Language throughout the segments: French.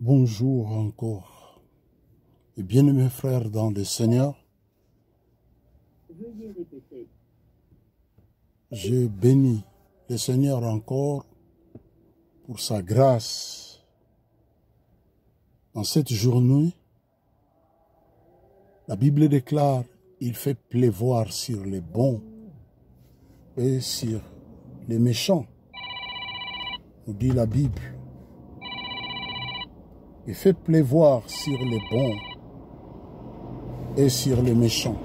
Bonjour encore. Et bien-aimés frères dans le Seigneur, Veuillez répéter. je bénis le Seigneur encore pour sa grâce. En cette journée, la Bible déclare, il fait pleuvoir sur les bons et sur les méchants. Nous dit la Bible. Il fait pleuvoir sur les bons et sur les méchants.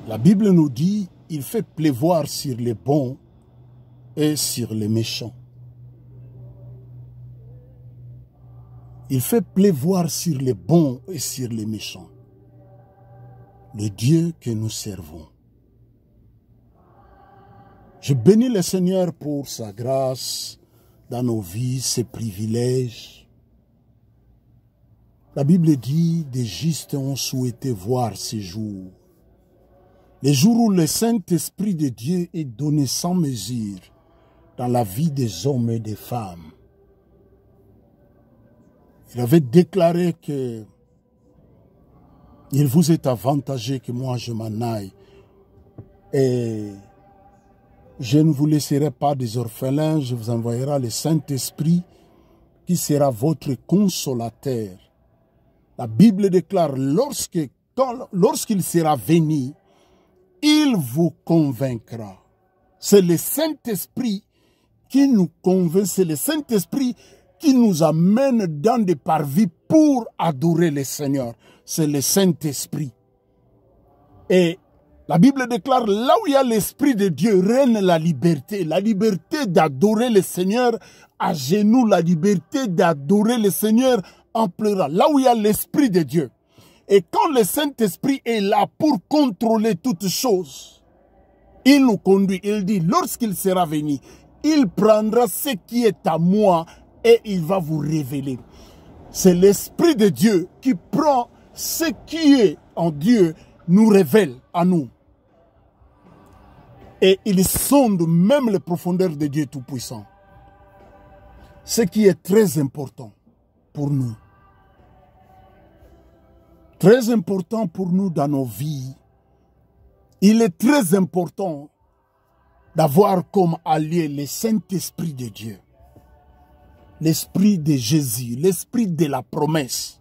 La Bible nous dit, il fait pleuvoir sur les bons et sur les méchants. Il fait pleuvoir sur les bons et sur les méchants. Le Dieu que nous servons. Je bénis le Seigneur pour sa grâce dans nos vies, ses privilèges. La Bible dit, des justes ont souhaité voir ces jours. Les jours où le Saint-Esprit de Dieu est donné sans mesure dans la vie des hommes et des femmes. Il avait déclaré que il vous est avantagé que moi je m'en aille. Et je ne vous laisserai pas des orphelins, je vous envoyerai le Saint-Esprit qui sera votre consolateur. La Bible déclare, lorsqu'il sera venu, il vous convaincra. C'est le Saint-Esprit qui nous convainc, c'est le Saint-Esprit qui nous amène dans des parvis pour adorer le Seigneur. C'est le Saint-Esprit. Et la Bible déclare, là où il y a l'Esprit de Dieu, règne la liberté d'adorer le Seigneur à genoux, la liberté d'adorer le Seigneur en pleurant. Là où il y a l'Esprit de Dieu. Et quand le Saint-Esprit est là pour contrôler toutes choses, il nous conduit, il dit, lorsqu'il sera venu, il prendra ce qui est à moi et il va vous révéler. C'est l'Esprit de Dieu qui prend ce qui est en Dieu, nous révèle à nous. Et il sonde même les profondeurs de Dieu Tout-Puissant. Ce qui est très important pour nous. Très important pour nous dans nos vies. Il est très important d'avoir comme allié le Saint-Esprit de Dieu. L'Esprit de Jésus, l'Esprit de la promesse.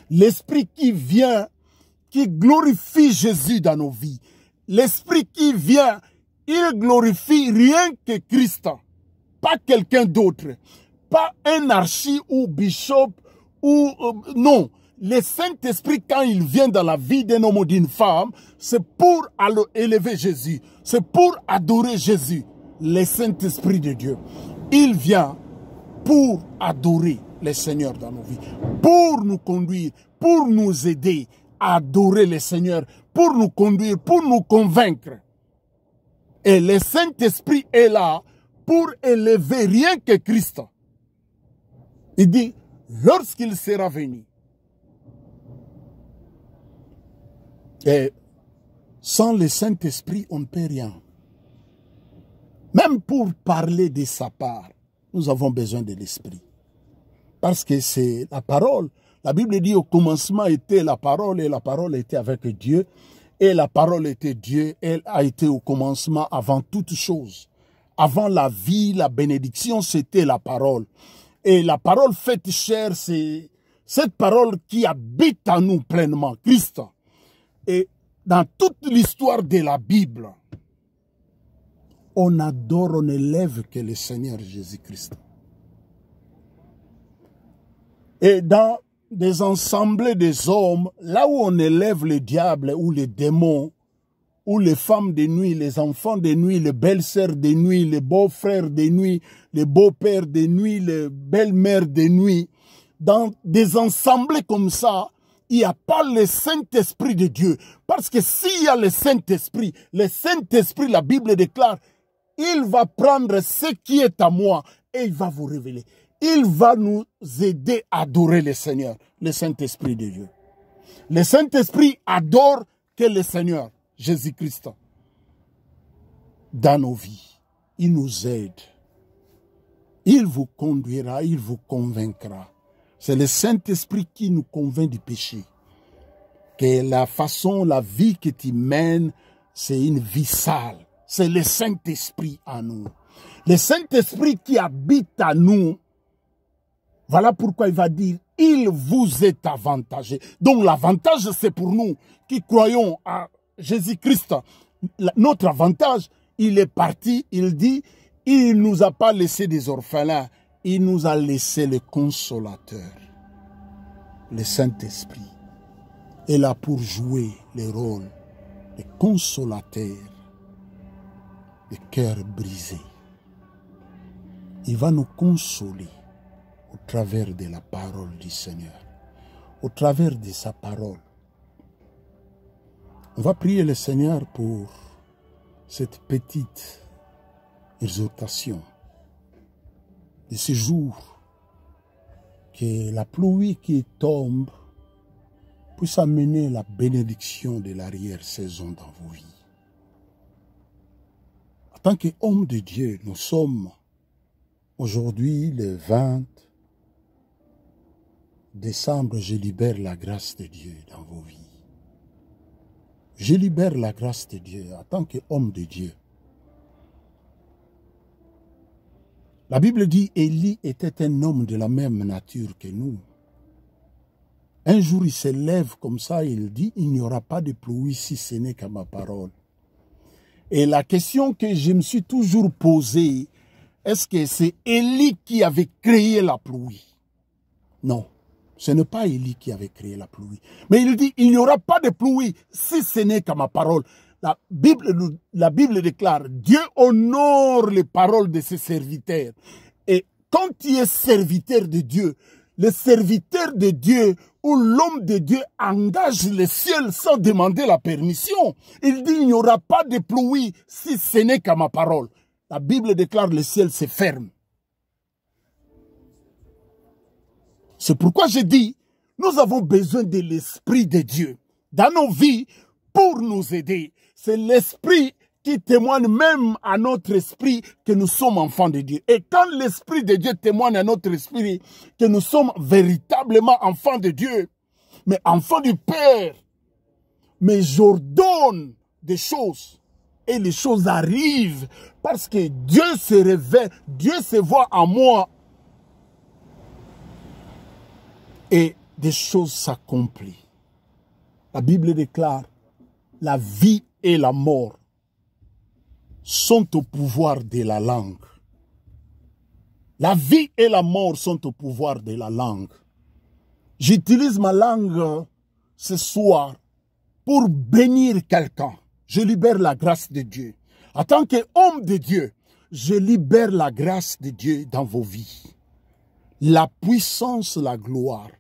L'Esprit qui vient, qui glorifie Jésus dans nos vies. L'Esprit qui vient, il glorifie rien que Christ. Pas quelqu'un d'autre. Pas un archi ou bishop ou... non. Le Saint-Esprit, quand il vient dans la vie d'un homme ou d'une femme, c'est pour élever Jésus. C'est pour adorer Jésus. Le Saint-Esprit de Dieu. Il vient pour adorer le Seigneur dans nos vies. Pour nous conduire, pour nous aider à adorer le Seigneur. Pour nous conduire, pour nous convaincre. Et le Saint-Esprit est là pour élever rien que Christ. Il dit, lorsqu'il sera venu. Et sans le Saint-Esprit, on ne peut rien. Même pour parler de sa part, nous avons besoin de l'Esprit. Parce que c'est la parole. La Bible dit au commencement était la parole et la parole était avec Dieu. Et la parole était Dieu. Elle a été au commencement avant toute chose. Avant la vie, la bénédiction, c'était la parole. Et la parole faite chair, c'est cette parole qui habite en nous pleinement, Christ. Et dans toute l'histoire de la Bible, on adore, on élève que le Seigneur Jésus-Christ. Et dans des assemblées des hommes, là où on élève le diable ou les démons, ou les femmes de nuit, les enfants de nuit, les belles-sœurs de nuit, les beaux-frères de nuit, les beaux-pères de nuit, les belles-mères de nuit, dans des assemblées comme ça, il n'y a pas le Saint-Esprit de Dieu. Parce que s'il y a le Saint-Esprit, la Bible déclare, il va prendre ce qui est à moi et il va vous révéler. Il va nous aider à adorer le Seigneur, le Saint-Esprit de Dieu. Le Saint-Esprit adore que le Seigneur, Jésus-Christ, dans nos vies. Il nous aide. Il vous conduira, il vous convaincra. C'est le Saint-Esprit qui nous convainc du péché. Que la façon, la vie que tu mènes, c'est une vie sale. C'est le Saint-Esprit en nous. Le Saint-Esprit qui habite en nous, voilà pourquoi il va dire, il vous est avantagé. Donc l'avantage, c'est pour nous qui croyons à Jésus-Christ. Notre avantage, il est parti, il dit, il ne nous a pas laissé des orphelins, il nous a laissé le consolateur, le Saint-Esprit. est là pour jouer le rôle de consolateur de cœur brisé. Il va nous consoler au travers de la parole du Seigneur, au travers de sa parole. On va prier le Seigneur pour cette petite exhortation de ce jour, que la pluie qui tombe puisse amener la bénédiction de l'arrière-saison dans vos vies. En tant qu'hommes de Dieu, nous sommes aujourd'hui le 20 décembre, je libère la grâce de Dieu dans vos vies. Je libère la grâce de Dieu en tant qu'homme de Dieu. La Bible dit Élie était un homme de la même nature que nous. Un jour, il se lève comme ça et il dit, il n'y aura pas de pluie si ce n'est qu'à ma parole. Et la question que je me suis toujours posée, est-ce que c'est Élie qui avait créé la pluie? Non, ce n'est pas Élie qui avait créé la pluie. Mais il dit, il n'y aura pas de pluie si ce n'est qu'à ma parole. La Bible déclare, Dieu honore les paroles de ses serviteurs. Et quand tu es serviteur de Dieu, le serviteur de Dieu ou l'homme de Dieu engage le ciel sans demander la permission. Il dit, il n'y aura pas de pluie si ce n'est qu'à ma parole. La Bible déclare, le ciel se ferme. C'est pourquoi je dis, nous avons besoin de l'Esprit de Dieu dans nos vies pour nous aider. C'est l'Esprit qui témoigne même à notre esprit que nous sommes enfants de Dieu. Et quand l'Esprit de Dieu témoigne à notre esprit que nous sommes véritablement enfants de Dieu, mais enfants du Père, mais j'ordonne des choses et les choses arrivent parce que Dieu se révèle, Dieu se voit en moi et des choses s'accomplissent. La Bible déclare, la vie et la mort sont au pouvoir de la langue. La vie et la mort sont au pouvoir de la langue. J'utilise ma langue ce soir pour bénir quelqu'un. Je libère la grâce de Dieu. En tant qu'homme de Dieu, je libère la grâce de Dieu dans vos vies. La puissance, la gloire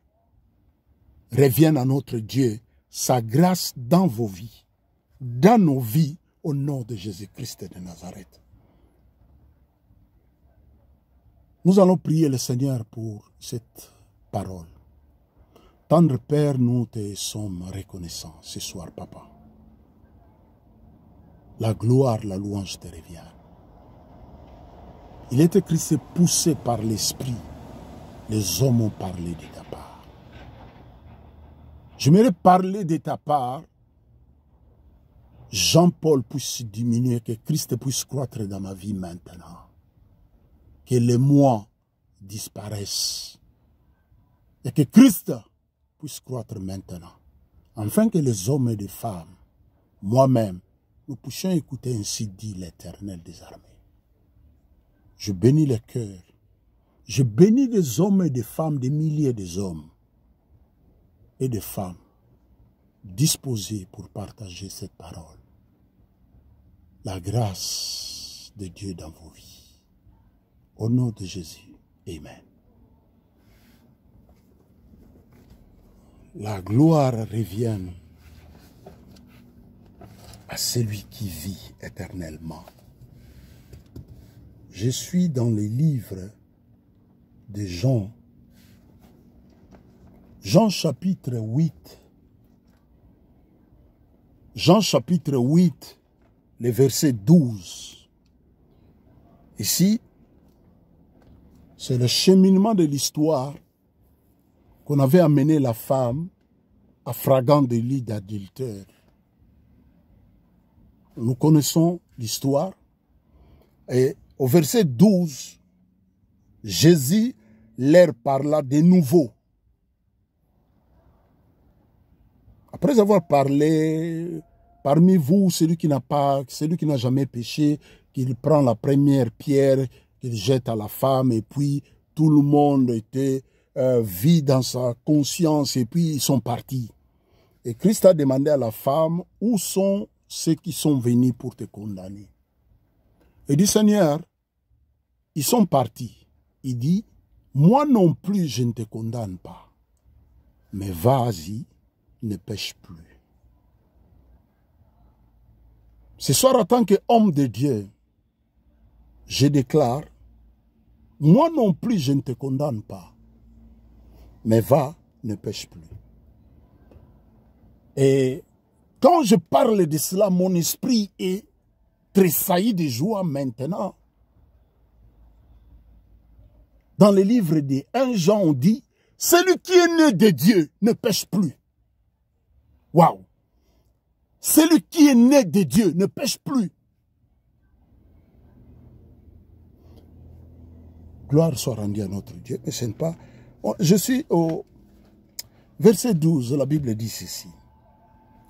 reviennent à notre Dieu, sa grâce dans vos vies, dans nos vies, au nom de Jésus-Christ de Nazareth. Nous allons prier le Seigneur pour cette parole. Tendre Père, nous te sommes reconnaissants ce soir, Papa. La gloire, la louange te revient. Il est écrit, c'est poussé par l'Esprit. Les hommes ont parlé de ta part. J'aimerais parler de ta part. Jean-Paul puisse diminuer, que Christ puisse croître dans ma vie maintenant. Que les moi disparaissent. Et que Christ puisse croître maintenant. Afin que les hommes et les femmes, moi-même, nous puissions écouter ainsi dit l'Éternel des armées. Je bénis les cœurs. Je bénis des hommes et des femmes, des milliers d'hommes et de femmes disposés pour partager cette parole. La grâce de Dieu dans vos vies. Au nom de Jésus. Amen. La gloire revient à celui qui vit éternellement. Je suis dans les livres de Jean. Jean chapitre 8. Jean chapitre 8, le verset 12. Ici, C'est le cheminement de l'histoire qu'on avait amené la femme à flagrant délit d'adultère. Nous connaissons l'histoire. Et au verset 12, Jésus leur parla de nouveau. Après avoir parlé, parmi vous, celui qui n'a jamais péché, qu'il prend la première pierre, qu'il jette à la femme, et puis tout le monde était vide dans sa conscience, et puis ils sont partis. Et Christ a demandé à la femme, où sont ceux qui sont venus pour te condamner? Il dit, Seigneur, ils sont partis. Il dit, moi non plus je ne te condamne pas, mais vas-y, ne pêche plus. Ce soir, en tant qu'homme de Dieu, je déclare, moi non plus je ne te condamne pas, mais va, ne pêche plus. Et quand je parle de cela, mon esprit est tressailli de joie maintenant. Dans le livre de 1 Jean, on dit, celui qui est né de Dieu ne pêche plus. Waouh! Celui qui est né de Dieu ne pêche plus. Gloire soit rendue à notre Dieu. Mais ce n'est pas... Je suis au verset 12, la Bible dit ceci.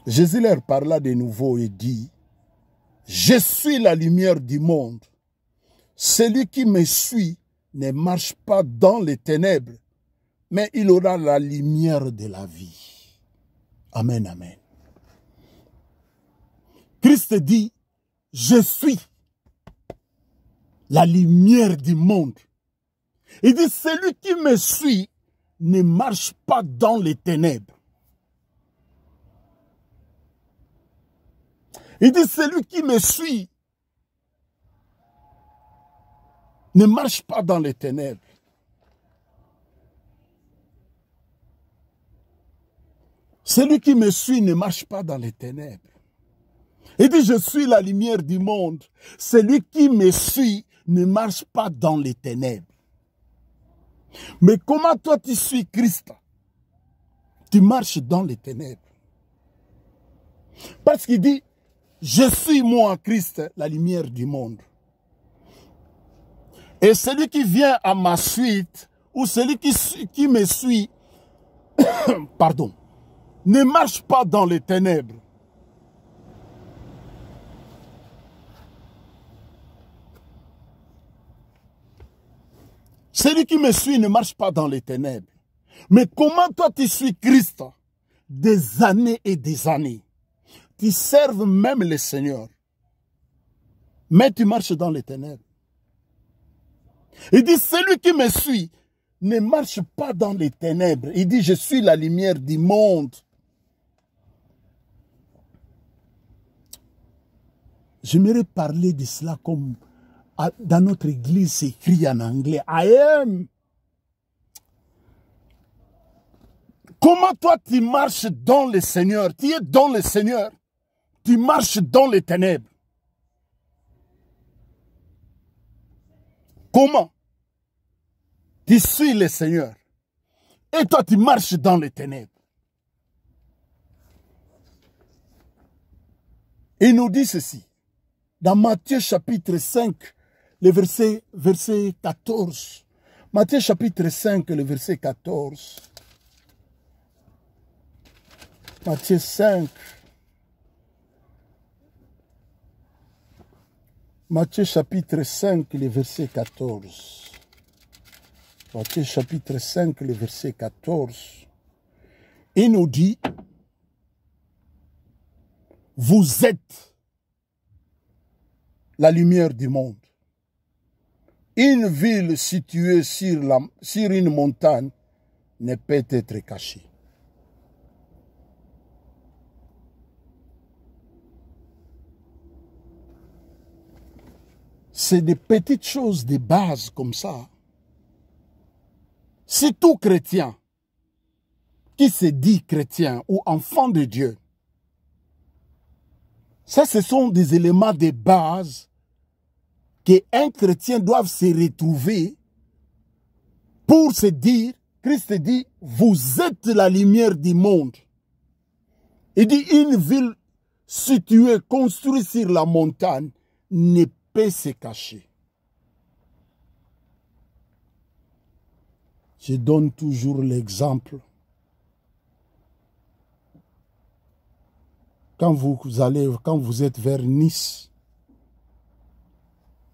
Jésus leur parla de nouveau et dit, je suis la lumière du monde. Celui qui me suit ne marche pas dans les ténèbres, mais il aura la lumière de la vie. Amen, amen. Christ dit, je suis la lumière du monde. Il dit, celui qui me suit ne marche pas dans les ténèbres. Il dit, celui qui me suit ne marche pas dans les ténèbres. Celui qui me suit ne marche pas dans les ténèbres. Il dit, je suis la lumière du monde. Celui qui me suit ne marche pas dans les ténèbres. Mais comment toi tu suis Christ? Tu marches dans les ténèbres. Parce qu'il dit, je suis moi, Christ, la lumière du monde. Et celui qui vient à ma suite, ou celui qui me suit, pardon, ne marche pas dans les ténèbres. Celui qui me suit ne marche pas dans les ténèbres. Mais comment toi tu suis Christ des années et des années? Tu serves même le Seigneur. Mais tu marches dans les ténèbres. Il dit, celui qui me suit ne marche pas dans les ténèbres. Il dit, je suis la lumière du monde. J'aimerais parler de cela comme dans notre église, c'est écrit en anglais. I am. Comment toi tu marches dans le Seigneur? Tu es dans le Seigneur. Tu marches dans les ténèbres. Comment? Tu suis le Seigneur. Et toi tu marches dans les ténèbres. Il nous dit ceci. Dans Matthieu chapitre 5, le verset 14. Matthieu chapitre 5, le verset 14. Matthieu 5. Matthieu chapitre 5, le verset 14. Matthieu chapitre 5, le verset 14. Il nous dit, vous êtes la lumière du monde. Une ville située sur une montagne ne peut être cachée. C'est des petites choses de base comme ça. Si tout chrétien qui se dit chrétien ou enfant de Dieu, ça ce sont des éléments de base qu'un chrétien doit se retrouver Pour se dire, Christ dit, vous êtes la lumière du monde. Il dit, une ville située, construite sur la montagne, ne peut se cacher. Je donne toujours l'exemple. Quand vous êtes vers Nice,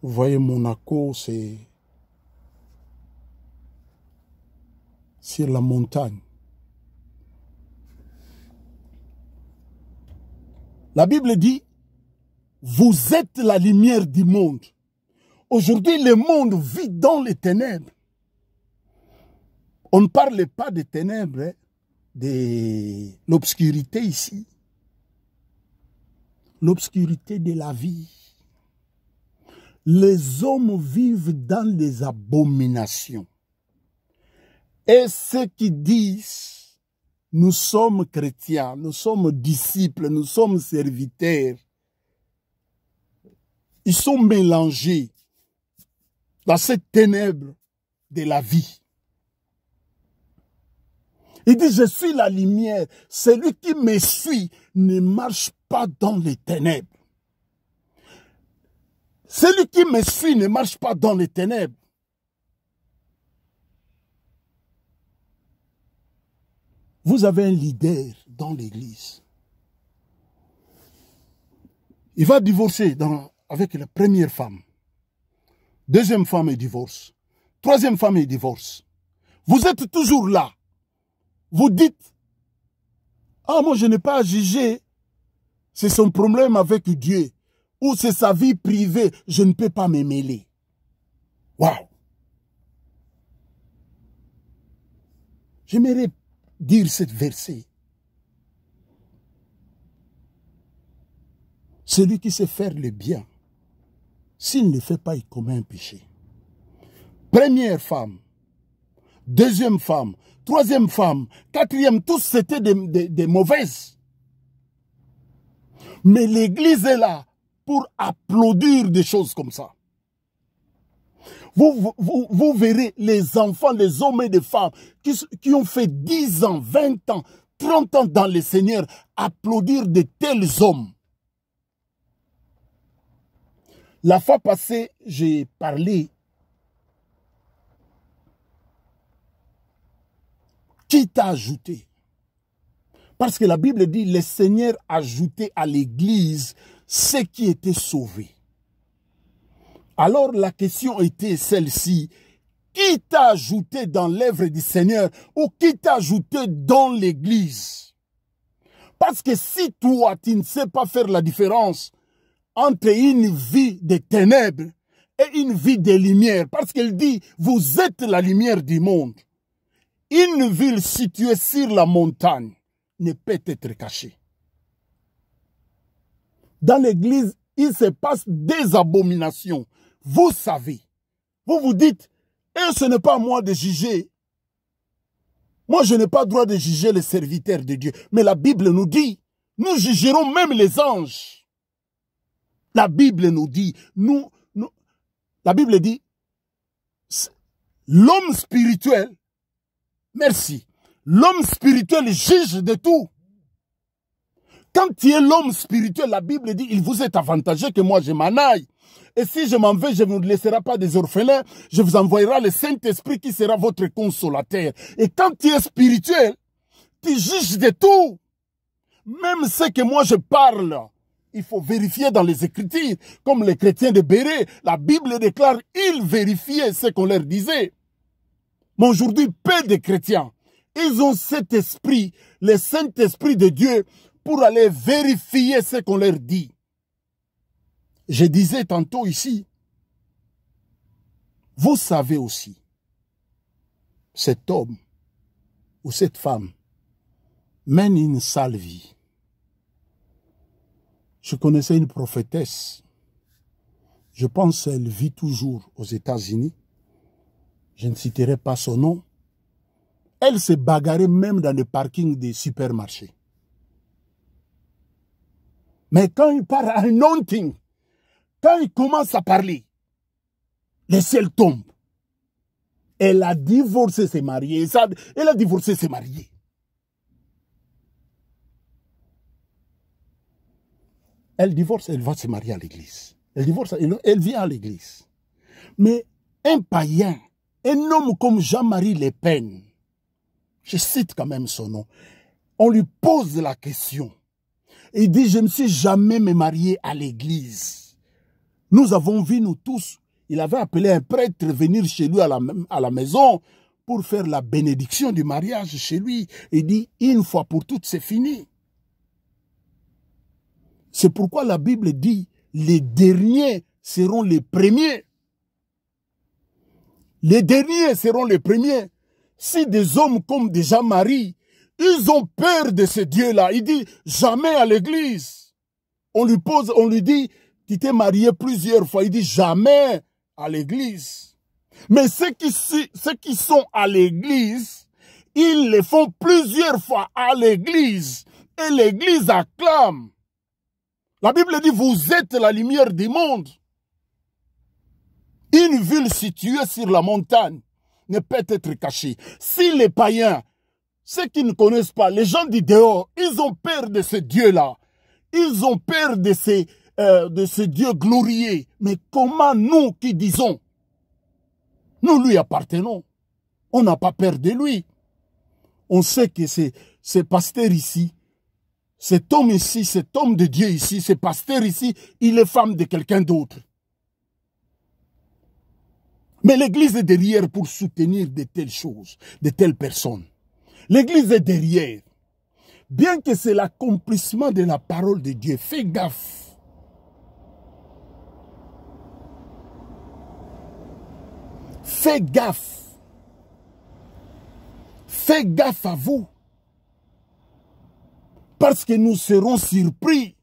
vous voyez Monaco, c'est sur la montagne. La Bible dit, vous êtes la lumière du monde. Aujourd'hui, le monde vit dans les ténèbres. On ne parle pas des ténèbres, hein, de l'obscurité ici. L'obscurité de la vie. Les hommes vivent dans les abominations. Et ceux qui disent, nous sommes chrétiens, nous sommes disciples, nous sommes serviteurs, ils sont mélangés dans cette ténèbre de la vie. Il dit, je suis la lumière. Celui qui me suit ne marche pas dans les ténèbres. Celui qui me suit ne marche pas dans les ténèbres. Vous avez un leader dans l'église. Il va divorcer avec la première femme. Deuxième femme, il divorce. Troisième femme, il divorce. Vous êtes toujours là. Vous dites, ah, moi je n'ai pas à juger. C'est son problème avec Dieu. Ou c'est sa vie privée. Je ne peux pas me mêler. Waouh! J'aimerais dire cette verset. Celui qui sait faire le bien, s'il ne le fait pas, il commet un péché. Première femme, deuxième femme, troisième femme, quatrième, tous c'était des mauvaises. Mais l'Église est là pour applaudir des choses comme ça. Vous verrez les enfants, les hommes et les femmes qui ont fait 10 ans, 20 ans, 30 ans dans le Seigneur applaudir de tels hommes. La fois passée, j'ai parlé. Qui t'a ajouté? Parce que la Bible dit, le Seigneur a ajouté à l'Église ceux qui étaient sauvés. Alors la question était celle-ci. Qui t'a ajouté dans l'œuvre du Seigneur ou qui t'a ajouté dans l'Église? Parce que si toi, tu ne sais pas faire la différence entre une vie de ténèbres et une vie de lumière, parce qu'elle dit, vous êtes la lumière du monde. Une ville située sur la montagne ne peut être cachée. Dans l'église, il se passe des abominations. Vous savez. Vous vous dites, et ce n'est pas à moi de juger. Moi, je n'ai pas le droit de juger les serviteurs de Dieu. Mais la Bible nous dit, nous jugerons même les anges. La Bible nous dit, la Bible dit, l'homme spirituel, merci, l'homme spirituel juge de tout. Quand tu es l'homme spirituel, la Bible dit, il vous est avantageux que moi je m'en aille. Et si je m'en vais, je ne vous laisserai pas des orphelins, je vous envoyerai le Saint-Esprit qui sera votre consolateur. Et quand tu es spirituel, tu juges de tout. Même ce que moi je parle, il faut vérifier dans les Écritures. Comme les chrétiens de Béret, la Bible déclare, ils vérifiaient ce qu'on leur disait. Mais aujourd'hui, peu de chrétiens, ils ont cet esprit, le Saint-Esprit de Dieu, pour aller vérifier ce qu'on leur dit. Je disais tantôt ici, vous savez aussi, cet homme ou cette femme mène une sale vie. Je connaissais une prophétesse, je pense qu'elle vit toujours aux États-Unis, je ne citerai pas son nom. Elle se bagarrait même dans les parkings des supermarchés. Mais quand il part à un anointing, quand il commence à parler, le ciel tombe. Elle a divorcé ses mariés. Elle a divorcé ses mariés. Elle divorce, elle va se marier à l'église. Elle divorce, elle vient à l'église. Mais un païen, un homme comme Jean-Marie Le Pen, je cite quand même son nom, on lui pose la question. Il dit, je ne me suis jamais me marié à l'église. Nous avons vu, nous tous, il avait appelé un prêtre venir chez lui à la maison pour faire la bénédiction du mariage chez lui. Il dit, une fois pour toutes, c'est fini. C'est pourquoi la Bible dit, les derniers seront les premiers. Les derniers seront les premiers. Si des hommes comme des Jean-Marie, ils ont peur de ce Dieu-là, il dit, jamais à l'église. On lui dit, tu t'es marié plusieurs fois, il dit, jamais à l'église. Mais ceux qui sont à l'église, ils le font plusieurs fois à l'église. Et l'église acclame. La Bible dit, vous êtes la lumière du monde. Une ville située sur la montagne ne peut être cachée. Si les païens, ceux qui ne connaissent pas, les gens du dehors, ils ont peur de ce Dieu-là. Ils ont peur de ce Dieu glorieux. Mais comment nous qui disons, nous lui appartenons, on n'a pas peur de lui. On sait que ce pasteur ici, cet homme ici, cet homme de Dieu ici, ce pasteur ici, il est femme de quelqu'un d'autre. Mais l'église est derrière pour soutenir de telles choses, de telles personnes. L'église est derrière. Bien que c'est l'accomplissement de la parole de Dieu, fais gaffe. Fais gaffe. Fais gaffe à vous. Parce que nous serons surpris.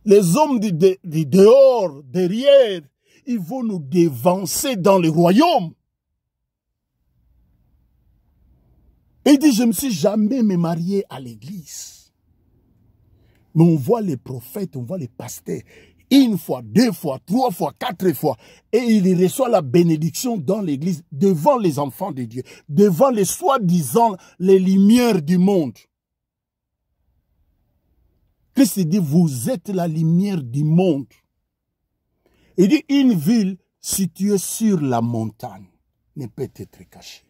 Les hommes du dehors, derrière, ils vont nous dévancer dans le royaume. Et il dit, je ne me suis jamais me marié à l'église. Mais on voit les prophètes, on voit les pasteurs, une fois, deux fois, trois fois, quatre fois. Et il reçoit la bénédiction dans l'église, devant les enfants de Dieu, devant les soi-disant les lumières du monde. Christ dit, vous êtes la lumière du monde. Il dit, une ville située sur la montagne ne peut être cachée.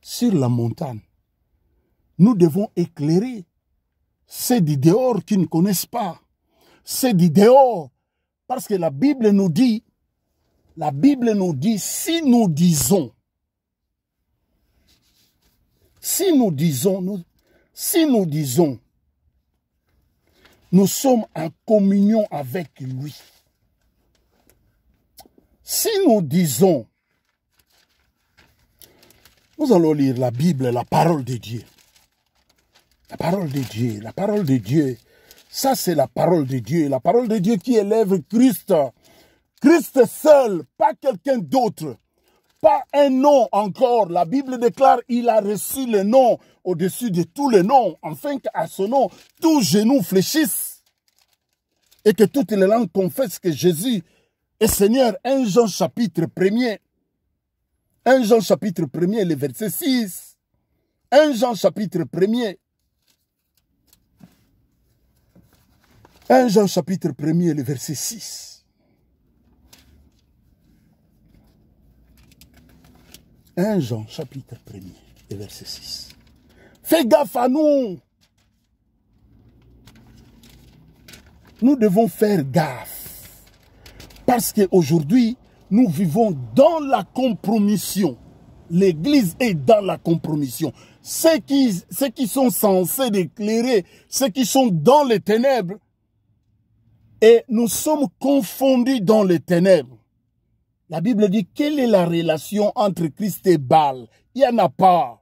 Sur la montagne, nous devons éclairer ceux du dehors qui ne connaissent pas. Ceux du dehors, parce que la Bible nous dit, si nous disons, nous sommes en communion avec lui. Si nous disons, nous allons lire la Bible, la parole de Dieu. La parole de Dieu, la parole de Dieu. Ça, c'est la parole de Dieu. La parole de Dieu qui élève Christ. Christ seul, pas quelqu'un d'autre. Pas un nom encore. La Bible déclare, il a reçu le nom au-dessus de tous les noms, afin qu'à son nom, tous genoux fléchissent. Et que toutes les langues confessent que Jésus est Seigneur. 1 Jean chapitre 1er. 1 Jean chapitre 1er, le verset 6. 1 Jean chapitre 1er. 1 Jean chapitre 1er, le verset 6. 1 Jean chapitre 1er, le verset 6. Fais gaffe à nous. Nous devons faire gaffe. Parce qu'aujourd'hui, nous vivons dans la compromission. L'Église est dans la compromission. Ceux qui sont censés éclairer, ceux qui sont dans les ténèbres, et nous sommes confondus dans les ténèbres. La Bible dit, quelle est la relation entre Christ et Baal? Il n'y en a pas.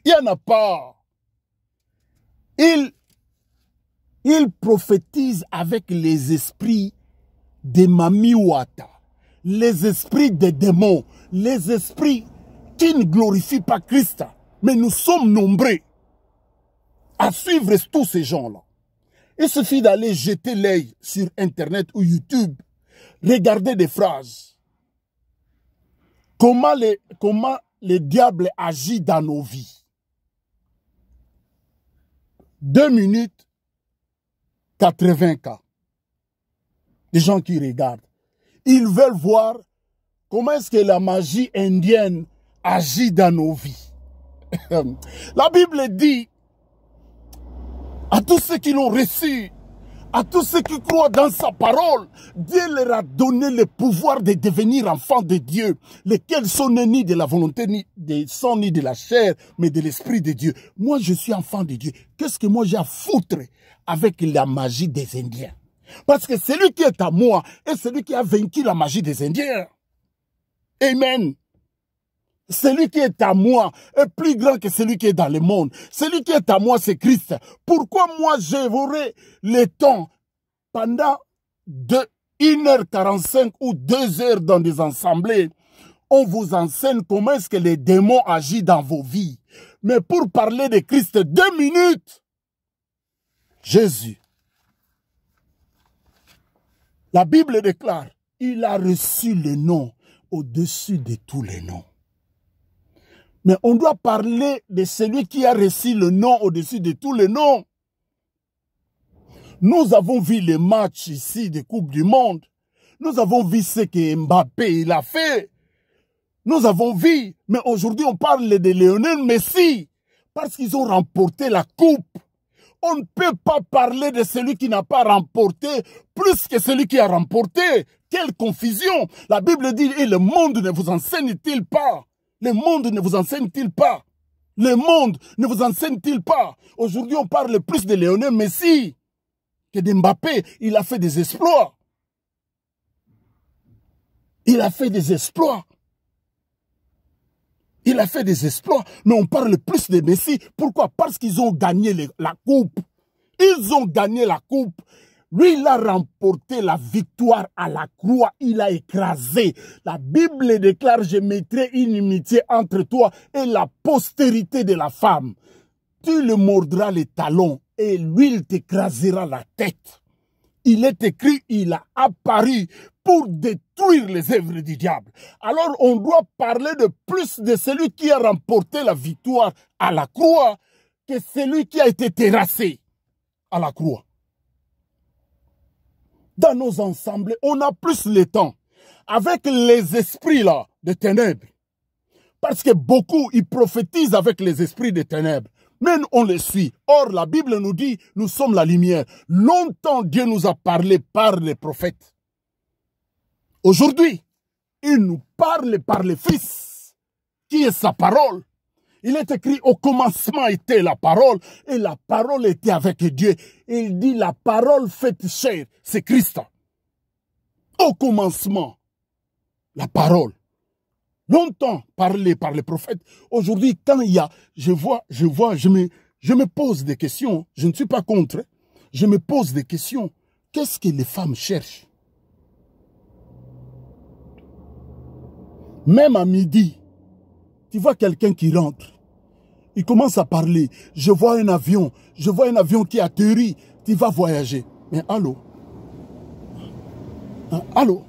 Il n'y en a pas. Il prophétise avec les esprits de Mamiwata, les esprits des démons, les esprits qui ne glorifient pas Christ. Mais nous sommes nombreux à suivre tous ces gens-là. Il suffit d'aller jeter l'œil sur Internet ou YouTube. Regardez des phrases. Comment le diable agit dans nos vies. 2 minutes, 80 cas. Des gens qui regardent. Ils veulent voir comment est-ce que la magie indienne agit dans nos vies. La Bible dit à tous ceux qui l'ont reçu, à tous ceux qui croient dans sa parole, Dieu leur a donné le pouvoir de devenir enfants de Dieu, lesquels sont nés ni de la volonté, ni de la chair, mais de l'Esprit de Dieu. Moi, je suis enfant de Dieu. Qu'est-ce que moi j'ai à foutre avec la magie des Indiens? Parce que celui qui est à moi est celui qui a vaincu la magie des Indiens. Amen. Celui qui est à moi est plus grand que celui qui est dans le monde. Celui qui est à moi, c'est Christ. Pourquoi moi, j'aurai le temps pendant 1h45 ou 2 heures dans des assemblées, on vous enseigne comment est-ce que les démons agissent dans vos vies. Mais pour parler de Christ, 2 minutes. Jésus. La Bible déclare, il a reçu le nom au-dessus de tous les noms. Mais on doit parler de celui qui a reçu le nom au-dessus de tous les noms. Nous avons vu les matchs ici de Coupe du Monde. Nous avons vu ce que Mbappé il a fait. Nous avons vu, mais aujourd'hui on parle de Lionel Messi parce qu'ils ont remporté la coupe. On ne peut pas parler de celui qui n'a pas remporté plus que celui qui a remporté. Quelle confusion! La Bible dit, et le monde ne vous enseigne-t-il pas? Le monde ne vous enseigne-t-il pas? Le monde ne vous enseigne-t-il pas? Aujourd'hui, on parle plus de Lionel Messi que de Mbappé. Il a fait des exploits. Il a fait des exploits. Il a fait des exploits, mais on parle plus de Messi. Pourquoi? Parce qu'ils ont gagné la coupe. Ils ont gagné la coupe. Lui, il a remporté la victoire à la croix. Il a écrasé. La Bible déclare, je mettrai une inimitié entre toi et la postérité de la femme. Tu le mordras les talons et lui, il t'écrasera la tête. Il est écrit, il a apparu pour détruire les œuvres du diable. Alors, on doit parler de plus de celui qui a remporté la victoire à la croix que celui qui a été terrassé à la croix. Dans nos ensembles, on a plus le temps avec les esprits là de ténèbres. Parce que beaucoup, ils prophétisent avec les esprits de ténèbres. Mais on les suit. Or, la Bible nous dit, nous sommes la lumière. Longtemps, Dieu nous a parlé par les prophètes. Aujourd'hui, il nous parle par le Fils, qui est sa parole. Il est écrit, au commencement était la parole, et la parole était avec Dieu. Il dit, la parole faite chair, c'est Christ. Au commencement, la parole. Longtemps parlé par les prophètes. Aujourd'hui, quand il y a, je me pose des questions. Je ne suis pas contre. Je me pose des questions. Qu'est-ce que les femmes cherchent? Même à midi, tu vois quelqu'un qui rentre. Il commence à parler. Je vois un avion qui atterrit. Tu vas voyager. Mais allô? Allô?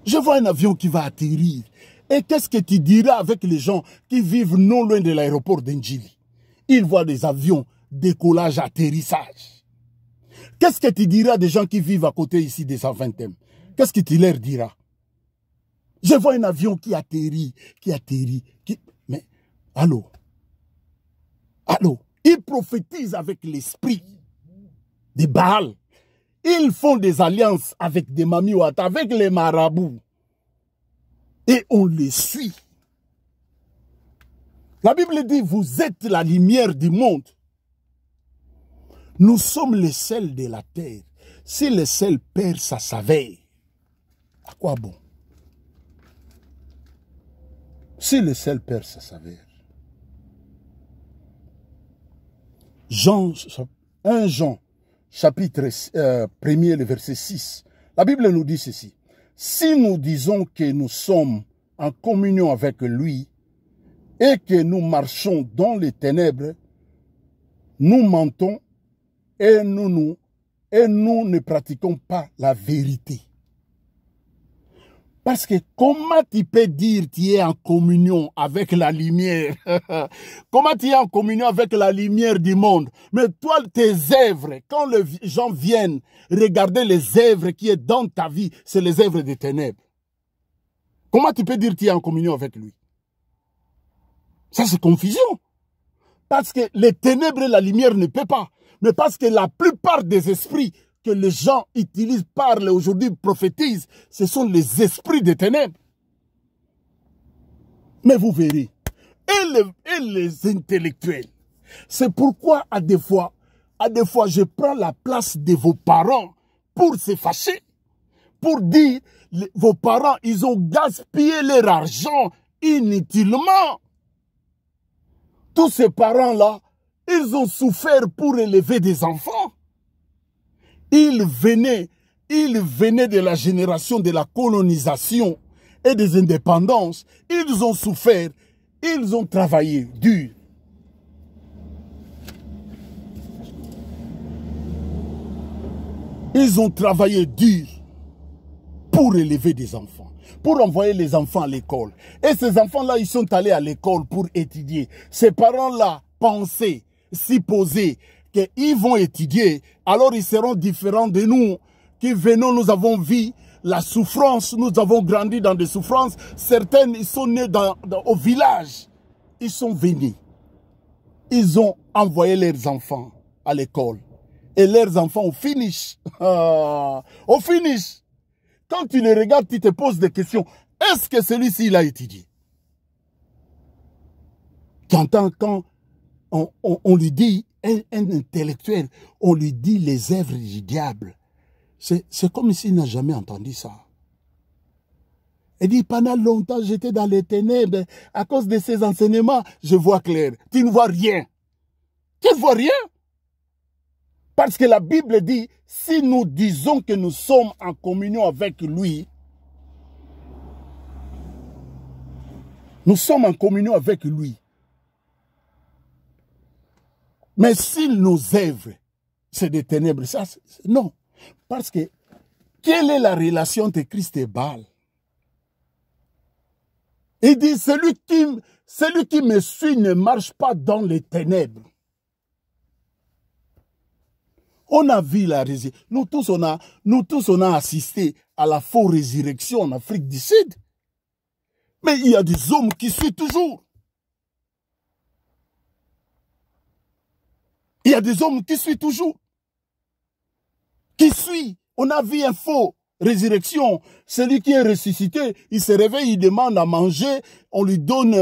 Je vois un avion qui va atterrir. Et qu'est-ce que tu diras avec les gens qui vivent non loin de l'aéroport d'Ndjili? Ils voient des avions, décollage, atterrissage. Qu'est-ce que tu diras des gens qui vivent à côté ici des 120e? Qu'est-ce que tu leur diras? Je vois un avion qui atterrit. Mais, allô? Allô? Ils prophétisent avec l'esprit des Baal. Ils font des alliances avec des mamiouat, avec les marabouts. Et on les suit. La Bible dit, vous êtes la lumière du monde. Nous sommes les sels de la terre. Si le sel perd sa saveur, à quoi bon? Si le sel perd sa saveur. 1 Jean, chapitre 1er, le verset 6. La Bible nous dit ceci. Si nous disons que nous sommes en communion avec lui et que nous marchons dans les ténèbres, nous mentons et nous ne pratiquons pas la vérité. Parce que comment tu peux dire que tu es en communion avec la lumière? Comment tu es en communion avec la lumière du monde? Mais toi, tes œuvres, quand les gens viennent regarder les œuvres qui sont dans ta vie, c'est les œuvres des ténèbres. Comment tu peux dire que tu es en communion avec lui? Ça, c'est confusion. Parce que les ténèbres et la lumière ne peuvent pas. Mais parce que la plupart des esprits que les gens utilisent, parlent aujourd'hui, prophétisent, ce sont les esprits des ténèbres. Mais vous verrez, et les intellectuels, c'est pourquoi à des fois, je prends la place de vos parents pour se fâcher, pour dire, vos parents, ils ont gaspillé leur argent inutilement. Tous ces parents-là, ils ont souffert pour élever des enfants. Ils venaient de la génération de la colonisation et des indépendances. Ils ont souffert, ils ont travaillé dur. Ils ont travaillé dur pour élever des enfants, pour envoyer les enfants à l'école. Et ces enfants-là, ils sont allés à l'école pour étudier. Ces parents-là pensaient, supposaient qu'ils vont étudier, alors ils seront différents de nous, qui venons, nous avons vu la souffrance, nous avons grandi dans des souffrances. Certaines, ils sont nés au village, ils sont venus. Ils ont envoyé leurs enfants à l'école. Et leurs enfants au finish. Au finish. Quand tu les regardes, tu te poses des questions. Est-ce que celui-ci, il a étudié? Quand on lui dit, un intellectuel, on lui dit les œuvres du diable. C'est comme s'il n'a jamais entendu ça. Il dit, pendant longtemps, j'étais dans les ténèbres. À cause de ces enseignements, je vois clair. Tu ne vois rien. Tu ne vois rien. Parce que la Bible dit, si nous disons que nous sommes en communion avec lui, nous sommes en communion avec lui. Mais si nos œuvres, c'est des ténèbres, ça, non. Parce que, quelle est la relation entre Christ et Baal? Il dit, celui qui me suit ne marche pas dans les ténèbres. On a vu la résurrection. Nous tous, on a assisté à la fausse résurrection en Afrique du Sud. Mais il y a des hommes qui suivent toujours. Il y a des hommes qui suivent toujours. Qui suit. On a vu un faux résurrection. Celui qui est ressuscité, il se réveille, il demande à manger. On lui donne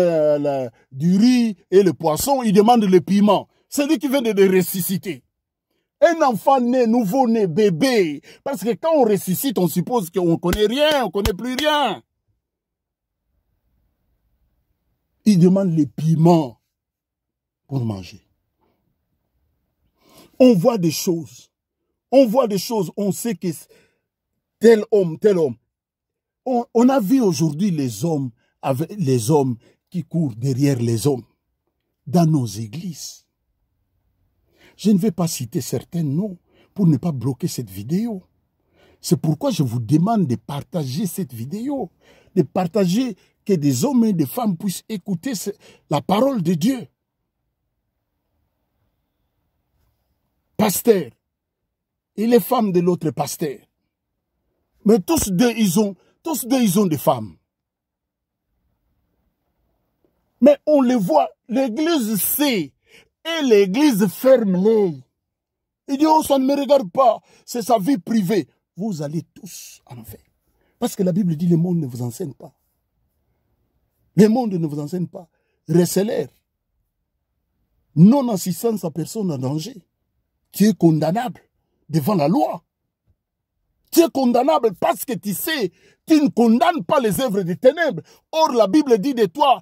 du riz et le poisson. Il demande le piment. Celui qui vient de le ressusciter. Un enfant né, nouveau-né, bébé. Parce que quand on ressuscite, on suppose qu'on ne connaît rien, on ne connaît plus rien. Il demande les piments pour manger. On voit des choses. On voit des choses, on sait que tel homme. On a vu aujourd'hui les hommes qui courent derrière les hommes dans nos églises. Je ne vais pas citer certains noms pour ne pas bloquer cette vidéo. C'est pourquoi je vous demande de partager cette vidéo, de partager, que des hommes et des femmes puissent écouter la parole de Dieu. Pasteur et les femmes de l'autre pasteur. Mais tous deux, ils ont des femmes. Mais on les voit, l'église sait, et l'église ferme l'œil. Il dit, oh, ça ne me regarde pas, c'est sa vie privée. Vous allez tous en enfer. Parce que la Bible dit, le monde ne vous enseigne pas. Le monde ne vous enseigne pas. Recelaire. Non-assistance à personne en danger. Tu es condamnable devant la loi. Tu es condamnable parce que tu sais, tu ne condamnes pas les œuvres des ténèbres. Or, la Bible dit de toi,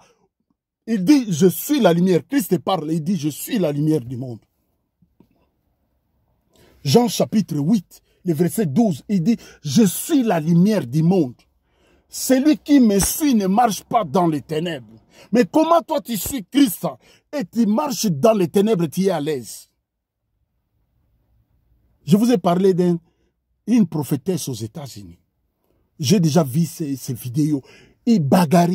il dit, je suis la lumière. Christ parle, il dit, je suis la lumière du monde. Jean chapitre 8, le verset 12, il dit, je suis la lumière du monde. Celui qui me suit ne marche pas dans les ténèbres. Mais comment toi tu suis Christ et tu marches dans les ténèbres, tu es à l'aise? Je vous ai parlé d'une prophétesse aux États-Unis. J'ai déjà vu ces vidéos. Il bagarre.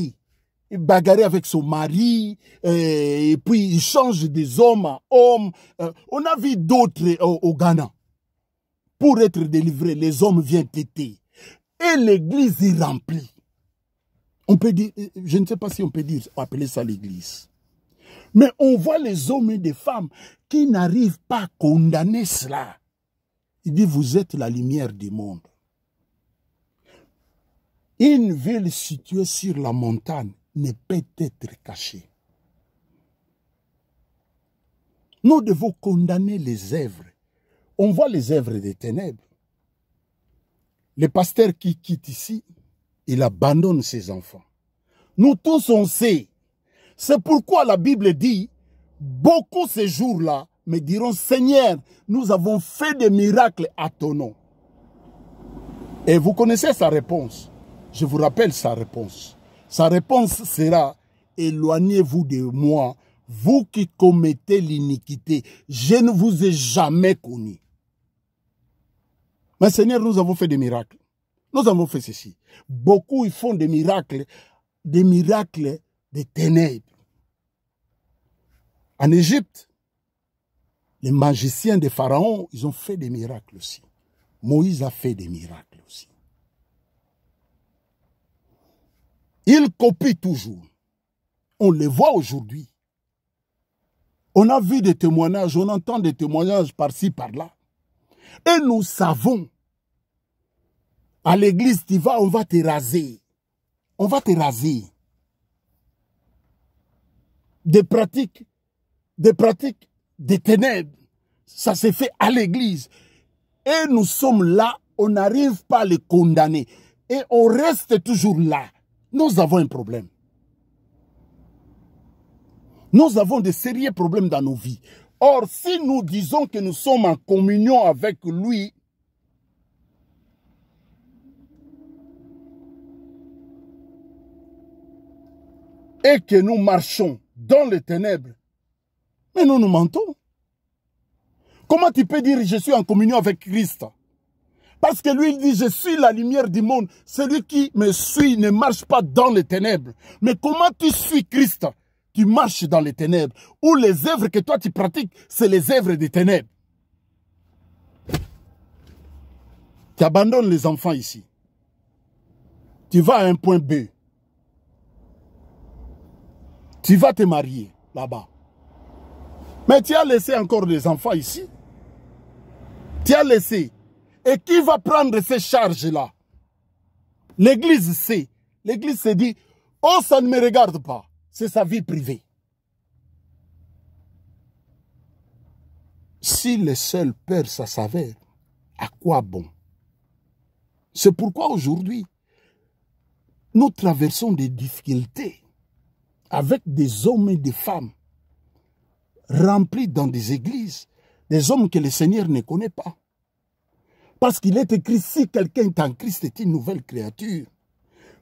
Il bagarre avec son mari, et puis il change des hommes à hommes. On a vu d'autres au Ghana. Pour être délivrés, les hommes viennent têter. Et l'église est remplie. On peut dire, je ne sais pas si on peut dire, appeler ça l'église. Mais on voit les hommes et les femmes qui n'arrivent pas à condamner cela. Il dit, vous êtes la lumière du monde. Une ville située sur la montagne ne peut être cachée. Nous devons condamner les œuvres. On voit les œuvres des ténèbres. Le pasteur qui quitte ici, il abandonne ses enfants. Nous tous on sait. C'est pourquoi la Bible dit, beaucoup ces jours-là me diront, Seigneur, nous avons fait des miracles à ton nom. Et vous connaissez sa réponse. Je vous rappelle sa réponse. Sa réponse sera, éloignez-vous de moi, vous qui commettez l'iniquité. Je ne vous ai jamais connu. Mais Seigneur, nous avons fait des miracles. Nous avons fait ceci. Beaucoup ils font des miracles des ténèbres. En Égypte, les magiciens des pharaons, ils ont fait des miracles aussi. Moïse a fait des miracles aussi. Ils copient toujours. On les voit aujourd'hui. On a vu des témoignages, on entend des témoignages par-ci, par-là. Et nous savons, à l'église, tu vas, on va te raser. On va te raser. Des pratiques, des ténèbres, ça s'est fait à l'église. Et nous sommes là, on n'arrive pas à les condamner. Et on reste toujours là. Nous avons un problème. Nous avons de sérieux problèmes dans nos vies. Or, si nous disons que nous sommes en communion avec lui, et que nous marchons dans les ténèbres, mais nous nous mentons. Comment tu peux dire je suis en communion avec Christ? Parce que lui, il dit, je suis la lumière du monde. Celui qui me suit ne marche pas dans les ténèbres. Mais comment tu suis Christ? Tu marches dans les ténèbres. Ou les œuvres que toi tu pratiques, c'est les œuvres des ténèbres. Tu abandonnes les enfants ici. Tu vas à un point B. Tu vas te marier là-bas. Mais tu as laissé encore des enfants ici. Tu as laissé. Et qui va prendre ces charges-là? L'église sait. L'église se dit, oh, ça ne me regarde pas. C'est sa vie privée. Si le seul perd sa saveur, à quoi bon? C'est pourquoi aujourd'hui, nous traversons des difficultés avec des hommes et des femmes remplis dans des églises, des hommes que le Seigneur ne connaît pas. Parce qu'il est écrit, si quelqu'un est en Christ, est une nouvelle créature.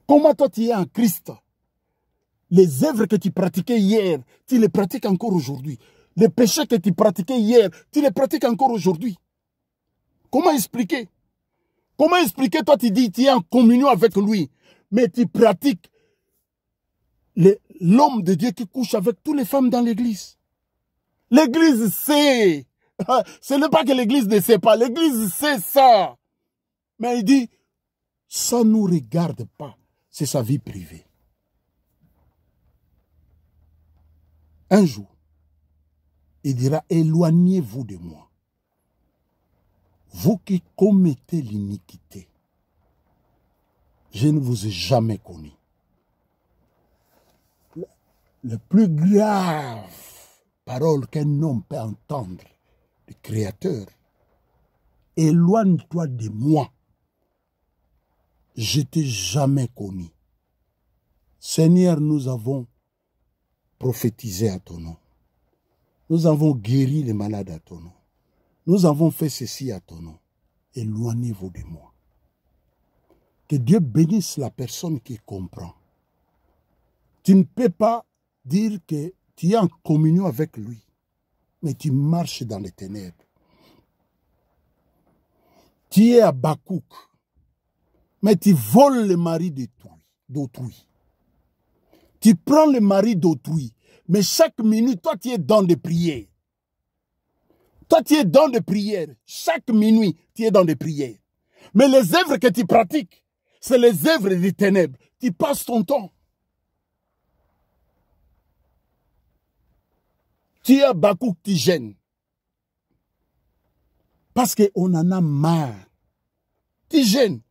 Comment toi tu es en Christ? Les œuvres que tu pratiquais hier, tu les pratiques encore aujourd'hui. Les péchés que tu pratiquais hier, tu les pratiques encore aujourd'hui. Comment expliquer? Comment expliquer, toi tu dis, tu es en communion avec lui, mais tu pratiques l'homme de Dieu qui couche avec toutes les femmes dans l'église. L'église sait. Ce n'est pas que l'église ne sait pas. L'église sait ça. Mais il dit, ça ne nous regarde pas. C'est sa vie privée. Un jour, il dira, éloignez-vous de moi. Vous qui commettez l'iniquité. Je ne vous ai jamais connu. Le plus grave parole qu'un homme peut entendre, le Créateur, éloigne-toi de moi. Je t'ai jamais connu. Seigneur, nous avons prophétisé à ton nom. Nous avons guéri les malades à ton nom. Nous avons fait ceci à ton nom. Éloignez-vous de moi. Que Dieu bénisse la personne qui comprend. Tu ne peux pas dire que tu es en communion avec lui, mais tu marches dans les ténèbres. Tu es à Bakouk. Mais tu voles le mari d'autrui. Tu prends le mari d'autrui. Mais chaque minute, toi, tu es dans des prières. Toi, tu es dans des prières. Chaque minuit, tu es dans des prières. Mais les œuvres que tu pratiques, c'est les œuvres des ténèbres. Tu passes ton temps. Tu as beaucoup qui gêne. Parce qu'on en a marre. Tu gênes.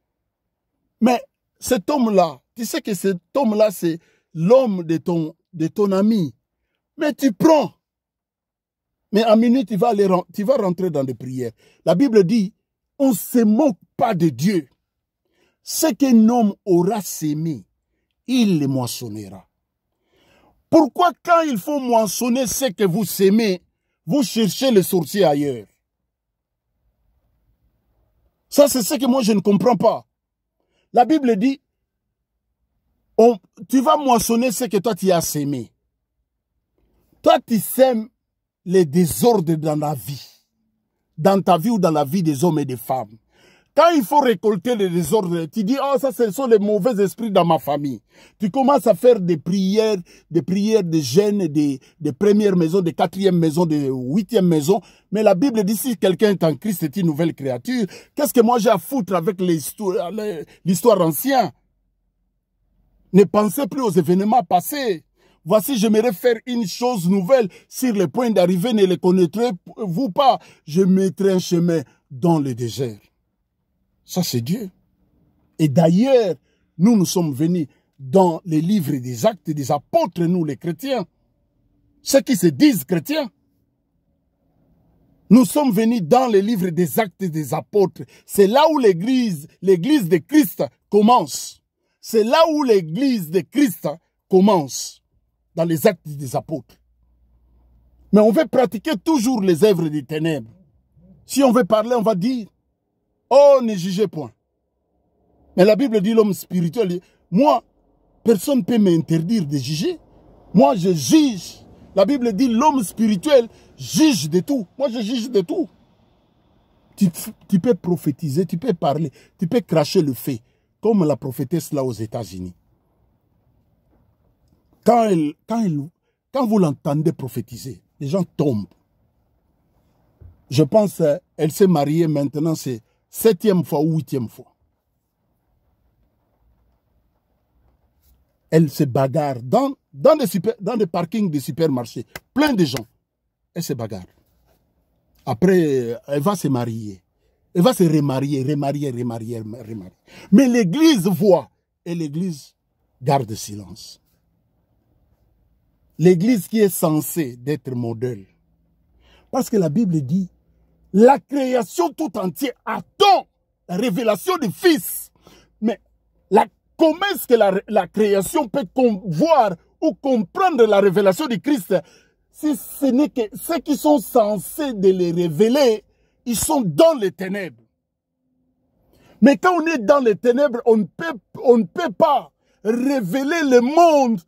Mais cet homme-là, tu sais que cet homme-là, c'est l'homme de ton ami. Mais tu prends. Mais en minute, tu vas rentrer dans des prières. La Bible dit, on ne se moque pas de Dieu. Ce qu'un homme aura sémé, il le moissonnera. Pourquoi quand il faut moissonner ce que vous sémez, vous cherchez le sorcier ailleurs? Ça, c'est ce que moi, je ne comprends pas. La Bible dit, tu vas moissonner ce que toi, tu as sémé. Toi, tu sèmes les désordres dans la vie. Dans ta vie ou dans la vie des hommes et des femmes. Quand il faut récolter les désordres, tu dis, oh, ça, ce sont les mauvais esprits dans ma famille. Tu commences à faire des prières de jeûne, des premières maisons, des quatrièmes maisons, des huitièmes maisons. Mais la Bible dit, si quelqu'un est en Christ, c'est une nouvelle créature. Qu'est-ce que moi j'ai à foutre avec l'histoire ancienne? Ne pensez plus aux événements passés. Voici, j'aimerais faire une chose nouvelle. Sur le point d'arriver, ne le connaîtrez-vous pas. Je mettrai un chemin dans le désert. Ça, c'est Dieu. Et d'ailleurs, nous sommes venus dans les livres des actes des apôtres, nous les chrétiens. Ceux qui se disent chrétiens. Nous sommes venus dans les livres des actes des apôtres. C'est là où l'église de Christ commence. C'est là où l'église de Christ commence. Dans les actes des apôtres. Mais on veut pratiquer toujours les œuvres des ténèbres. Si on veut parler, on va dire, oh, ne jugez point. Mais la Bible dit l'homme spirituel. Moi, personne ne peut m'interdire de juger. Moi, je juge. La Bible dit l'homme spirituel juge de tout. Moi, je juge de tout. Tu peux prophétiser, tu peux parler, tu peux cracher le feu, comme la prophétesse là aux États-Unis. Quand vous l'entendez prophétiser, les gens tombent. Je pense qu'elle s'est mariée maintenant, c'est 7e fois ou 8e fois. Elle se bagarre dans des parkings de supermarchés. Plein de gens. Elle se bagarre. Après, elle va se marier. Elle va se remarier. Mais l'église voit et l'église garde silence. L'église qui est censée d'être modèle. Parce que la Bible dit, la création tout entière attend la révélation du Fils. Mais comment est-ce que la création peut voir ou comprendre la révélation du Christ si ce n'est que ceux qui sont censés de les révéler, ils sont dans les ténèbres. Mais quand on est dans les ténèbres, on ne peut pas révéler le monde.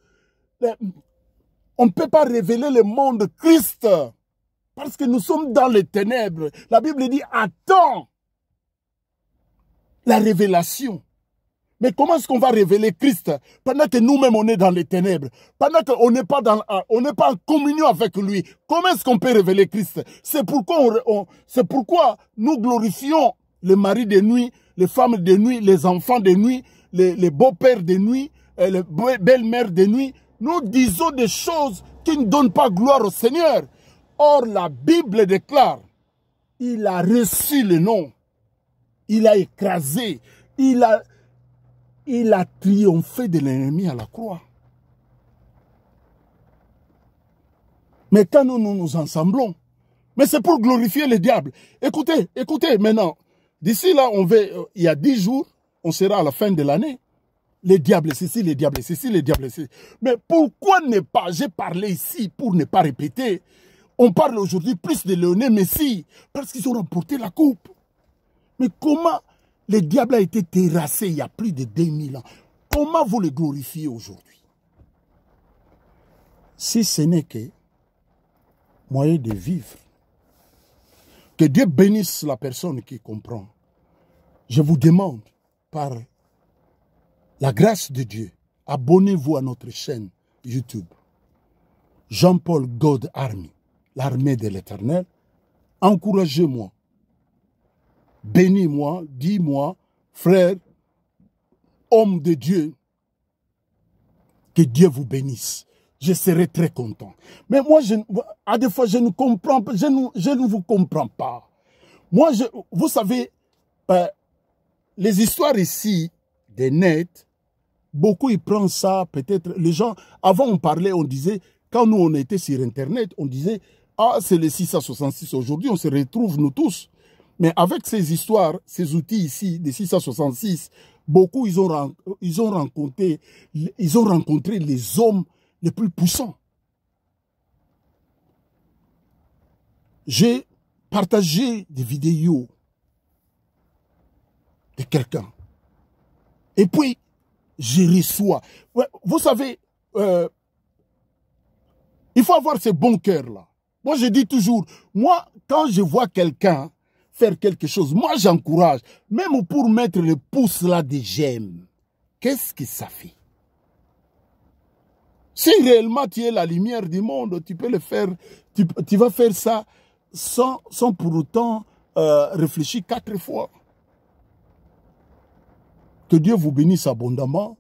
On ne peut pas révéler le monde Christ. Parce que nous sommes dans les ténèbres. La Bible dit, attends la révélation. Mais comment est-ce qu'on va révéler Christ pendant que nous-mêmes on est dans les ténèbres? Pendant qu'on n'est pas en communion avec lui. Comment est-ce qu'on peut révéler Christ? C'est pourquoi nous glorifions les maris de nuit, les femmes de nuit, les enfants de nuit, les beaux-pères de nuit, les belles-mères de nuit. Nous disons des choses qui ne donnent pas gloire au Seigneur. Or, la Bible déclare, il a reçu le nom, il a écrasé, il a triomphé de l'ennemi à la croix. Mais quand nous nous ensemblons, mais c'est pour glorifier le diable. Écoutez maintenant, d'ici là, il y a 10 jours, on sera à la fin de l'année. Les diables, ceci, les diables, ceci, les diables, ceci. Mais pourquoi ne pas, j'ai parlé ici pour ne pas répéter. On parle aujourd'hui plus de Lionel Messi, parce qu'ils ont remporté la coupe. Mais comment le diable a été terrassé il y a plus de 2000 ans? Comment vous le glorifiez aujourd'hui? Si ce n'est que moyen de vivre. Que Dieu bénisse la personne qui comprend. Je vous demande, par La grâce de Dieu. Abonnez-vous à notre chaîne YouTube. Jean-Paul God Army, l'armée de l'Éternel. Encouragez-moi. Bénis-moi, dis-moi, frère, homme de Dieu, que Dieu vous bénisse. Je serai très content. Mais moi, à des fois, je ne comprends pas, je ne vous comprends pas. Moi, vous savez, les histoires ici, des nets, beaucoup ils prennent ça, peut-être, les gens, avant on parlait, on disait, quand nous on était sur Internet, on disait, ah c'est le 666, aujourd'hui on se retrouve nous tous. Mais avec ces histoires, ces outils ici, des 666, beaucoup ils ont rencontré les hommes les plus puissants. J'ai partagé des vidéos de quelqu'un. Et puis, je reçois. Vous savez, il faut avoir ce bon cœur-là. Moi, je dis toujours, moi, quand je vois quelqu'un faire quelque chose, moi, j'encourage. Même pour mettre le pouce là de j'aime. Qu'est-ce que ça fait? Si réellement tu es la lumière du monde, tu peux le faire, tu vas faire ça sans pour autant réfléchir 4 fois. Que Dieu vous bénisse abondamment.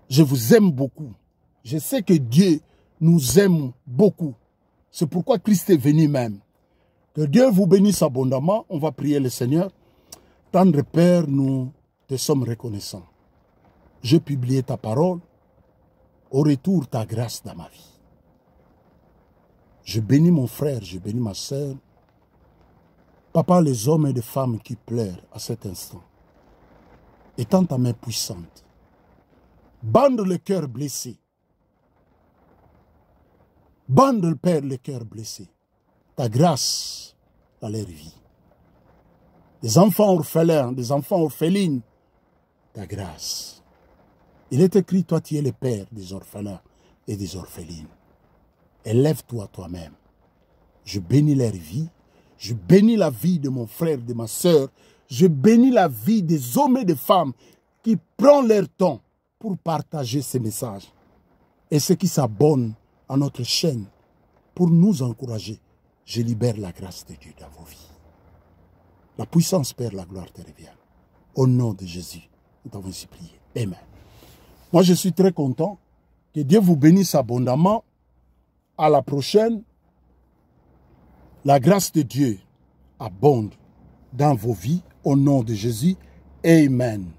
Je vous aime beaucoup. Je sais que Dieu nous aime beaucoup. C'est pourquoi Christ est venu même. Que Dieu vous bénisse abondamment. On va prier le Seigneur. Tendre Père, nous te sommes reconnaissants. Je publie ta parole. Au retour, ta grâce dans ma vie. Je bénis mon frère, je bénis ma sœur. Papa, les hommes et les femmes qui pleurent à cet instant. Étends ta main puissante. Bande le cœur blessé. Bande le Père le cœur blessé. Ta grâce dans leur vie. Des enfants orphelins, des enfants orphelines. Ta grâce. Il est écrit, toi tu es le Père des orphelins et des orphelines. Élève-toi toi-même. Je bénis leur vie. Je bénis la vie de mon frère, de ma sœur. Je bénis la vie des hommes et des femmes qui prennent leur temps pour partager ces messages. Et ceux qui s'abonnent à notre chaîne pour nous encourager. Je libère la grâce de Dieu dans vos vies. La puissance, Père, la gloire te revient. Au nom de Jésus, nous t'avons ainsi prié. Amen. Moi, je suis très content. Que Dieu vous bénisse abondamment. À la prochaine. La grâce de Dieu abonde dans vos vies. Au nom de Jésus. Amen.